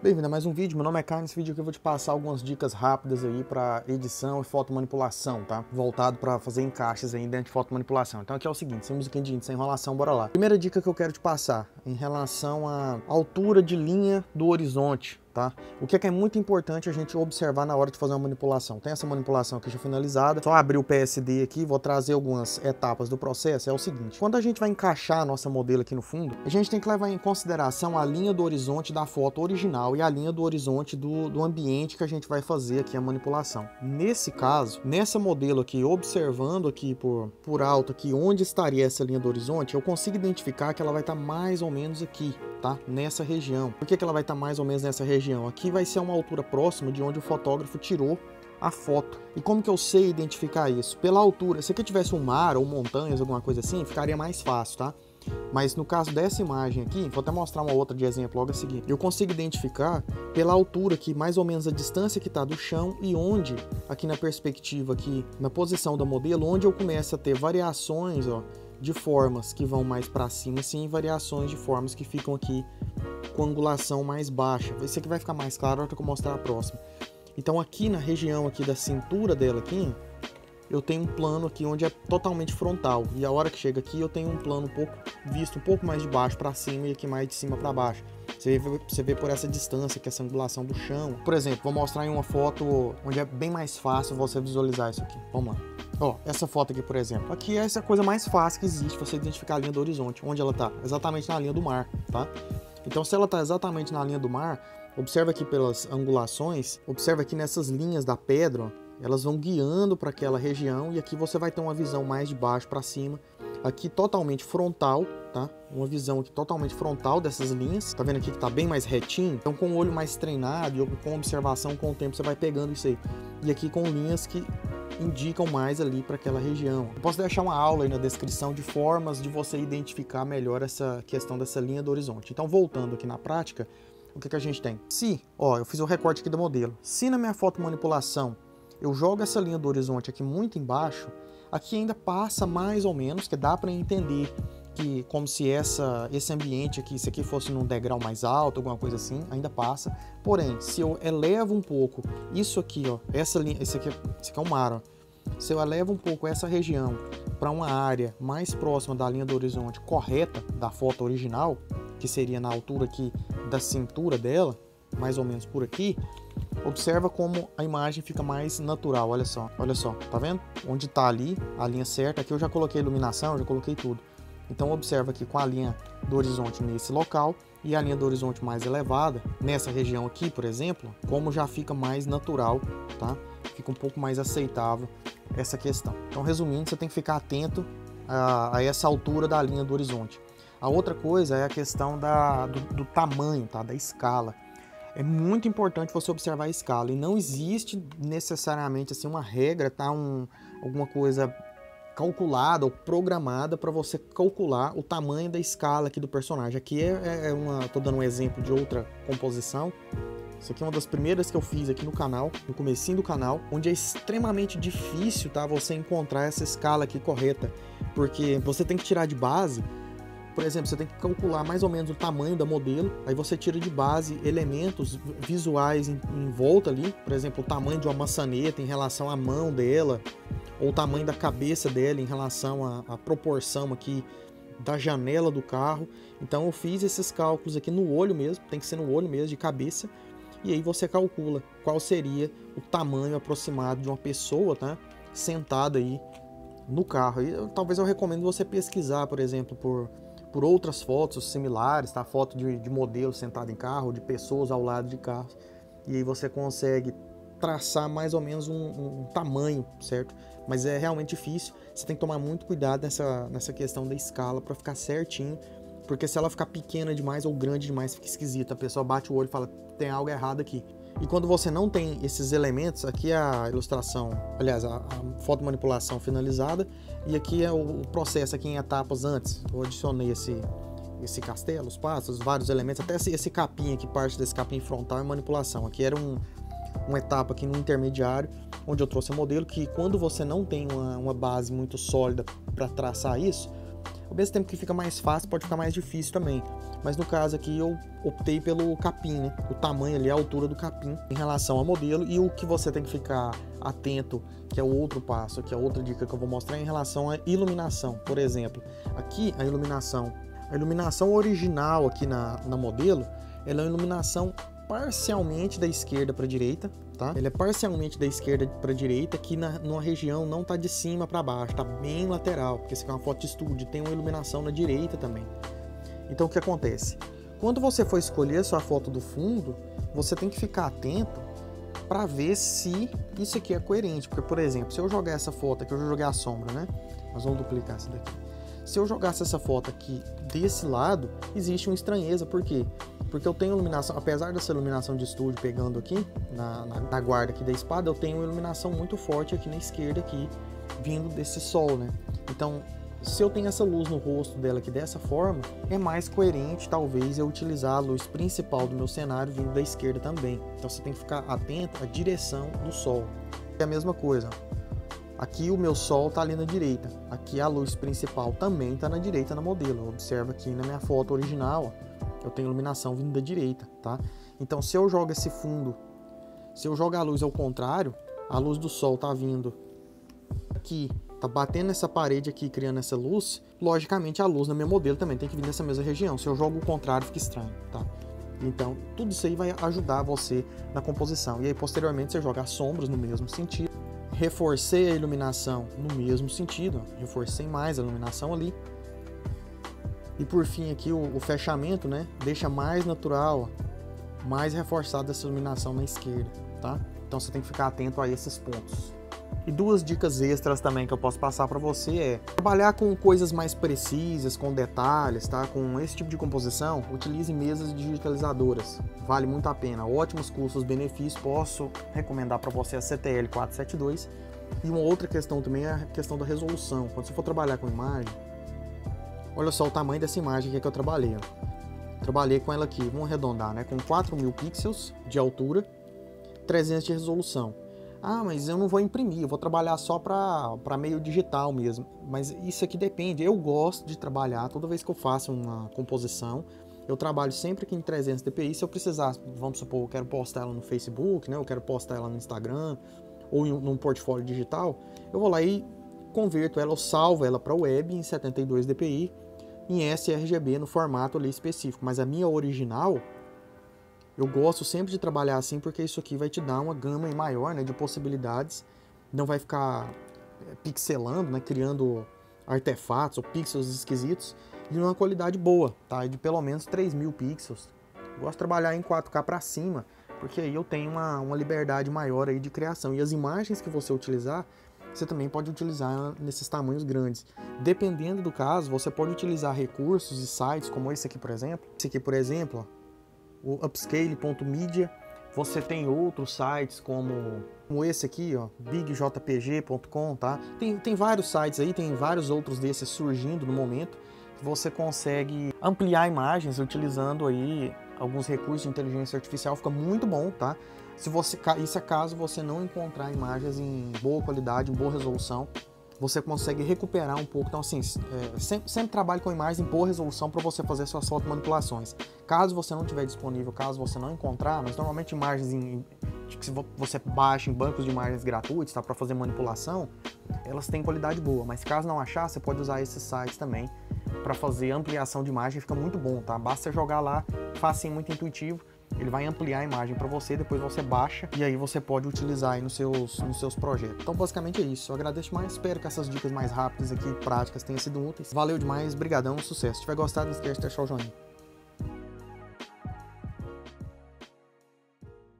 Bem-vindo a mais um vídeo, meu nome é Caio. Nesse vídeo aqui eu vou te passar algumas dicas rápidas aí para edição e fotomanipulação, tá? Voltado para fazer encaixes aí dentro de fotomanipulação. Então aqui é o seguinte, sem musiquinha de índio, sem enrolação, bora lá. Primeira dica que eu quero te passar, em relação à altura de linha do horizonte, tá? O que é muito importante a gente observar na hora de fazer uma manipulação. Tem essa manipulação aqui já finalizada, só abrir o PSD aqui, vou trazer algumas etapas do processo. É o seguinte, quando a gente vai encaixar a nossa modelo aqui no fundo, a gente tem que levar em consideração a linha do horizonte da foto original e a linha do horizonte do ambiente que a gente vai fazer aqui a manipulação. Nesse caso, nessa modelo aqui, observando aqui por alto aqui onde estaria essa linha do horizonte, eu consigo identificar que ela vai estar mais ou menos aqui, tá? Nessa região. Por que ela vai estar mais ou menos nessa região? Aqui vai ser uma altura próxima de onde o fotógrafo tirou a foto. E como que eu sei identificar isso? Pela altura. Se aqui tivesse um mar ou montanhas, alguma coisa assim, ficaria mais fácil, tá? Mas no caso dessa imagem aqui, vou até mostrar uma outra de exemplo logo a seguir. Eu consigo identificar pela altura aqui, mais ou menos a distância que está do chão e onde, aqui na perspectiva, aqui na posição do modelo, onde eu começo a ter variações, ó, de formas que vão mais para cima, assim, e variações de formas que ficam aqui com angulação mais baixa. Isso aqui vai ficar mais claro na hora que eu mostrar a próxima. Então aqui na região aqui da cintura dela aqui, eu tenho um plano aqui onde é totalmente frontal, e a hora que chega aqui eu tenho um plano visto um pouco mais de baixo para cima e aqui mais de cima para baixo. Você vê por essa distância, que essa angulação do chão. Por exemplo, vou mostrar em uma foto onde é bem mais fácil você visualizar isso aqui. Vamos lá. Ó, essa foto aqui, por exemplo. Aqui é essa coisa mais fácil que existe, você identificar a linha do horizonte. Onde ela tá? Exatamente na linha do mar, tá? Então, se ela tá exatamente na linha do mar, observa aqui pelas angulações, observa aqui nessas linhas da pedra, ó, elas vão guiando para aquela região e aqui você vai ter uma visão mais de baixo para cima. Aqui totalmente frontal, tá? Uma visão aqui totalmente frontal dessas linhas. Tá vendo aqui que tá bem mais retinho? Então com o olho mais treinado e com observação com o tempo você vai pegando isso aí. E aqui com linhas que indicam mais ali para aquela região. Eu posso deixar uma aula aí na descrição de formas de você identificar melhor essa questão dessa linha do horizonte. Então voltando aqui na prática, o que a gente tem? Se, ó, eu fiz o recorte aqui do modelo. Se na minha fotomanipulação eu jogo essa linha do horizonte aqui muito embaixo, aqui ainda passa mais ou menos, que dá para entender que como se esse ambiente aqui, se aqui fosse num degrau mais alto, alguma coisa assim, ainda passa. Porém, se eu elevo um pouco isso aqui, ó, essa linha, esse aqui é um mar, ó. Se eu elevo um pouco essa região para uma área mais próxima da linha do horizonte correta da foto original, que seria na altura aqui da cintura dela, mais ou menos por aqui, observa como a imagem fica mais natural. Olha só, tá vendo? Onde tá ali a linha certa, aqui eu já coloquei iluminação, já coloquei tudo. Então observa aqui com a linha do horizonte nesse local e a linha do horizonte mais elevada, nessa região aqui, por exemplo, como já fica mais natural, tá? Fica um pouco mais aceitável essa questão. Então, resumindo, você tem que ficar atento a essa altura da linha do horizonte. A outra coisa é a questão do tamanho, tá? Da escala. É muito importante você observar a escala e não existe necessariamente assim uma regra, tá? Alguma coisa calculada ou programada para você calcular o tamanho da escala aqui do personagem. Aqui tô dando um exemplo de outra composição. Isso aqui é uma das primeiras que eu fiz aqui no canal, no comecinho do canal, onde é extremamente difícil, tá? Você encontrar essa escala aqui correta, porque você tem que tirar de base. Por exemplo, você tem que calcular mais ou menos o tamanho da modelo, aí você tira de base elementos visuais em volta ali, por exemplo, o tamanho de uma maçaneta em relação à mão dela, ou o tamanho da cabeça dela em relação à proporção aqui da janela do carro. Então eu fiz esses cálculos aqui no olho mesmo, tem que ser no olho mesmo, de cabeça, e aí você calcula qual seria o tamanho aproximado de uma pessoa, tá? Sentada aí no carro. E talvez eu recomendo você pesquisar, por exemplo, por outras fotos similares, tá? Foto de modelo sentado em carro, de pessoas ao lado de carros, e aí você consegue traçar mais ou menos um tamanho, certo? Mas é realmente difícil, você tem que tomar muito cuidado nessa questão da escala para ficar certinho, porque se ela ficar pequena demais ou grande demais, fica esquisita, a pessoa bate o olho e fala, tem algo errado aqui. E quando você não tem esses elementos, aqui é a ilustração, aliás, a fotomanipulação finalizada, e aqui é o processo aqui em etapas antes. Eu adicionei esse castelo, os passos, vários elementos, até esse capim aqui, parte desse capim frontal é manipulação. Aqui era uma etapa aqui no intermediário, onde eu trouxe o modelo, que quando você não tem uma base muito sólida para traçar isso, Ao mesmo tempo que fica mais fácil, pode ficar mais difícil também. Mas no caso aqui eu optei pelo capim, né? O tamanho ali, a altura do capim em relação ao modelo. E o que você tem que ficar atento, que é o outro passo, que é a outra dica que eu vou mostrar, em relação à iluminação. Por exemplo, aqui a iluminação original aqui na modelo, ela é uma iluminação parcialmente da esquerda para a direita, tá? Ele é parcialmente da esquerda para a direita, aqui numa região não tá de cima para baixo, tá bem lateral, porque essa aqui é uma foto de estúdio, tem uma iluminação na direita também. Então o que acontece? Quando você for escolher a sua foto do fundo, você tem que ficar atento para ver se isso aqui é coerente, porque, por exemplo, se eu jogar essa foto aqui, eu joguei a sombra, né? Nós vamos duplicar essa daqui. Se eu jogasse essa foto aqui desse lado, existe uma estranheza, por quê? Porque eu tenho iluminação, apesar dessa iluminação de estúdio pegando aqui, na guarda aqui da espada, eu tenho uma iluminação muito forte aqui na esquerda, aqui, vindo desse sol, né? Então, se eu tenho essa luz no rosto dela aqui dessa forma, é mais coerente, talvez, eu utilizar a luz principal do meu cenário vindo da esquerda também. Então, você tem que ficar atento à direção do sol. É a mesma coisa, aqui o meu sol está ali na direita, aqui a luz principal também está na direita na modelo. Observa aqui na minha foto original, ó, eu tenho iluminação vindo da direita, tá? Então, se eu jogo esse fundo, se eu jogar a luz ao contrário, a luz do sol tá vindo aqui, tá batendo nessa parede aqui, criando essa luz, logicamente a luz na minha modelo também tem que vir nessa mesma região. Se eu jogo o contrário, fica estranho, tá? Então, tudo isso aí vai ajudar você na composição. E aí, posteriormente, você joga as sombras no mesmo sentido. Reforcei a iluminação no mesmo sentido, ó. Reforcei mais a iluminação ali. E por fim aqui o fechamento, né, deixa mais natural, ó, mais reforçada essa iluminação na esquerda, tá? Então você tem que ficar atento a esses pontos. E duas dicas extras também que eu posso passar para você é trabalhar com coisas mais precisas, com detalhes, tá? Com esse tipo de composição, utilize mesas digitalizadoras, vale muito a pena, ótimos custos-benefícios, posso recomendar para você a CTL 472. E uma outra questão também é a questão da resolução. Quando você for trabalhar com imagem, olha só o tamanho dessa imagem aqui que eu trabalhei, ó. Trabalhei com ela aqui, vamos arredondar, né? Com 4.000 pixels de altura, 300 de resolução. Ah, mas eu não vou imprimir, eu vou trabalhar só para meio digital mesmo. Mas isso aqui depende, eu gosto de trabalhar, toda vez que eu faço uma composição, eu trabalho sempre aqui em 300 dpi. Se eu precisar, vamos supor, eu quero postar ela no Facebook, né? Eu quero postar ela no Instagram, ou em num portfólio digital, eu vou lá e converto ela, eu salvo ela para web em 72 dpi, em sRGB no formato ali específico, mas a minha original, eu gosto sempre de trabalhar assim, porque isso aqui vai te dar uma gama maior, né, de possibilidades, não vai ficar pixelando, né, criando artefatos ou pixels esquisitos, de uma qualidade boa, tá, de pelo menos 3.000 pixels. Eu gosto de trabalhar em 4K para cima, porque aí eu tenho uma liberdade maior aí de criação, e as imagens que você utilizar, você também pode utilizar nesses tamanhos grandes. Dependendo do caso, você pode utilizar recursos e sites como esse aqui, por exemplo. Esse aqui, por exemplo, ó, o upscale.media. Você tem outros sites como esse aqui, ó, bigjpg.com, tá? Tem vários sites aí, tem vários outros desses surgindo no momento. Você consegue ampliar imagens utilizando aí alguns recursos de inteligência artificial, fica muito bom, tá? Isso é caso você não encontrar imagens em boa qualidade, em boa resolução, você consegue recuperar um pouco. Então, assim, sempre trabalhe com imagens em boa resolução para você fazer suas fotomanipulações. Caso você não tiver disponível, caso você não encontrar, mas normalmente imagens que você baixa em bancos de imagens gratuitos, tá, para fazer manipulação, elas têm qualidade boa. Mas caso não achar, você pode usar esses sites também para fazer ampliação de imagem, fica muito bom, tá? Basta jogar lá, facinho, muito intuitivo. Ele vai ampliar a imagem para você, depois você baixa e aí você pode utilizar aí nos seus projetos. Então basicamente é isso, eu agradeço demais, espero que essas dicas mais rápidas aqui, práticas, tenham sido úteis. Valeu demais, brigadão, sucesso. Se tiver gostado, não esquece de deixar o joinha.